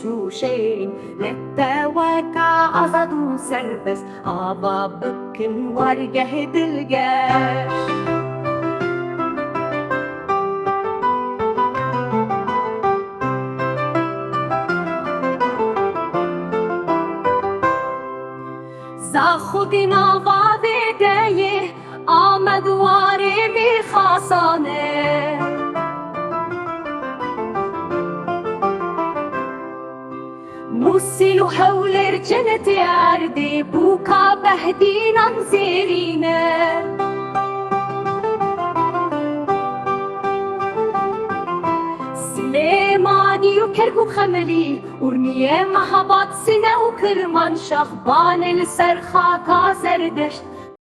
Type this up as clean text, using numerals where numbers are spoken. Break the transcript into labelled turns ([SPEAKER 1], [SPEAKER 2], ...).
[SPEAKER 1] شوشين للتواكع أصدو سربس أبا بكن ورقه دلقاش خودنا وابدایه آمد واری بی خاصانه موسیل و حولر جنت اردی بوکا بهدینان زیرینه سليماني وكركو خملي ورمية محبات سنة وكرمان شخبان السرخا كازردشت